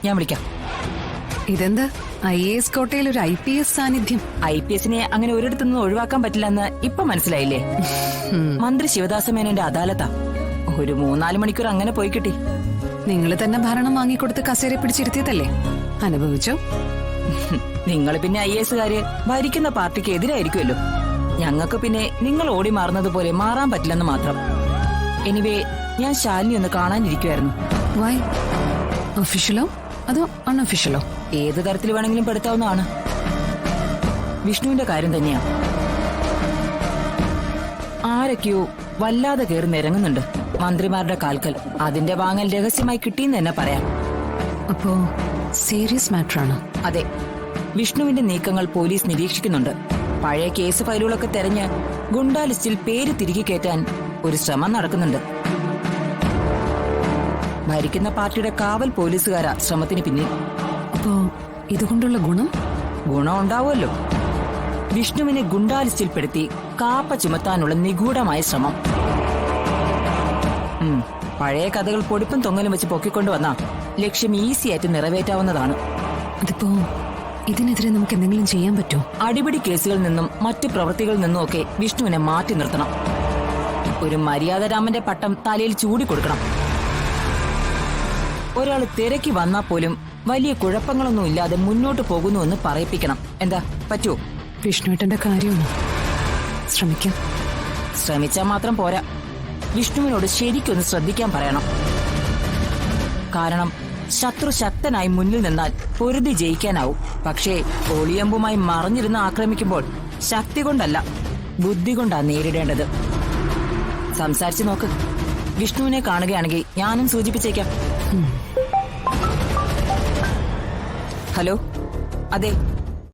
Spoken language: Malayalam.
ഞാൻ വിളിക്കാം. ഇതെന്താ IAS കോട്ടയിൽ ഒരു IPS സാന്നിധ്യം? IPSനെ അങ്ങനെ ഒരിടത്തുനിന്ന് ഒഴിവാക്കാൻ പറ്റില്ലെന്ന് ഇപ്പൊ മനസ്സിലായില്ലേ? മന്ത്രി ശിവദാസ മേനോന്റെ അദാലത്താ. ഒരു 3-4 മണിക്കൂർ അങ്ങനെ പോയി കിട്ടി. നിങ്ങൾ തന്നെ ഭരണം വാങ്ങിക്കൊടുത്ത് കസേര പിടിച്ചിരുത്തിയതല്ലേ? അനുഭവിച്ചോ? നിങ്ങൾ പിന്നെ IASകാര് ഭരിക്കുന്ന പാർട്ടിക്ക് എതിരായിരിക്കുമല്ലോ. ഞങ്ങൾക്ക് പിന്നെ നിങ്ങൾ ഓടി മാറുന്നത് മാറാൻ പറ്റില്ലെന്ന് മാത്രം. എനിവേ, ഞാൻ ശാലിനി ഒന്ന് കാണാനിരിക്കുമായിരുന്നു. വൈ? ഒഫീഷ്യലോ അതോ അൺഒഫീഷ്യലോ? ഏത് തരത്തിൽ വേണമെങ്കിലും പെടുത്താവുന്നതാണ്. വിഷ്ണുവിന്റെ കാര്യം തന്നെയാ. ആരൊക്കെയോ വല്ലാതെ കയറി നിരങ്ങുന്നുണ്ട് മന്ത്രിമാരുടെ കാൽക്കൽ. അതിന്റെ വാങ്ങൽ രഹസ്യമായി കിട്ടിയെന്ന് തന്നെ പറയാം. അപ്പോ സീരിയസ് മാറ്റർ ആണ്. അതെ, വിഷ്ണുവിന്റെ നീക്കങ്ങൾ പോലീസ് നിരീക്ഷിക്കുന്നുണ്ട്. പഴയ കേസ് ഫയലുകളൊക്കെ തെരഞ്ഞ് ഗുണ്ടാ ലിസ്റ്റിൽ പേര് തിരികെ കയറ്റാൻ ഒരു ശ്രമം നടക്കുന്നുണ്ട്. ഭരിക്കുന്ന പാർട്ടിയുടെ കാവൽ പോലീസുകാരാ ശ്രമത്തിന് പിന്നിൽ. അപ്പോ ഇതുകൊണ്ടുള്ള ഗുണം ഉണ്ടാവുമല്ലോ. വിഷ്ണുവിനെ ഗുണ്ടാ ലിസ്റ്റിൽപ്പെടുത്തി കാപ്പ ചുമത്താനുള്ള നിഗൂഢമായ ശ്രമം. പഴയ കഥകൾ പൊടിപ്പും തൊങ്ങലും വെച്ച് പൊക്കിക്കൊണ്ടുവന്നാ ലക്ഷ്യം ഈസിയായിട്ട് നിറവേറ്റാവുന്നതാണ്. അതിപ്പോ ഇതിനെതിരെ നമുക്ക് എന്തെങ്കിലും ചെയ്യാൻ പറ്റുമോ? അടിപിടി കേസുകളിൽ നിന്നും മറ്റു പ്രവൃത്തികളിൽ നിന്നും ഒക്കെ വിഷ്ണുവിനെ മാറ്റി നിർത്തണം. ഒരു മര്യാദരാമന്റെ പട്ടം തലയിൽ ചൂടിക്കൊടുക്കണം. ഒരാൾ തിരക്കി വന്നാൽ പോലും വലിയ കുഴപ്പങ്ങളൊന്നും ഇല്ലാതെ മുന്നോട്ട് പോകുന്നുവെന്ന് പറയിപ്പിക്കണം. എന്താ, പറ്റുമോ? വിഷ്ണുവേട്ടന്റെ കാര്യമാണ്. ശ്രമിക്കാം. ശ്രമിച്ചാൽ മാത്രം പോരാ, വിഷ്ണുവിനോട് ശരിക്കൊന്ന് ശ്രദ്ധിക്കാൻ പറയണം. കാരണം ശത്രു ശക്തനായി മുന്നിൽ നിന്നാൽ പൊരുതി ജയിക്കാനാവും. പക്ഷേ ഒളിയമ്പുമായി മറഞ്ഞിരുന്ന് ആക്രമിക്കുമ്പോൾ ശക്തി കൊണ്ടല്ല, ബുദ്ധി കൊണ്ടാ നേരിടേണ്ടത്. സംസാരിച്ചു നോക്ക്. വിഷ്ണുവിനെ കാണുകയാണെങ്കിൽ ഞാനും സൂചിപ്പിച്ചേക്കാം. ഹലോ, അതെ,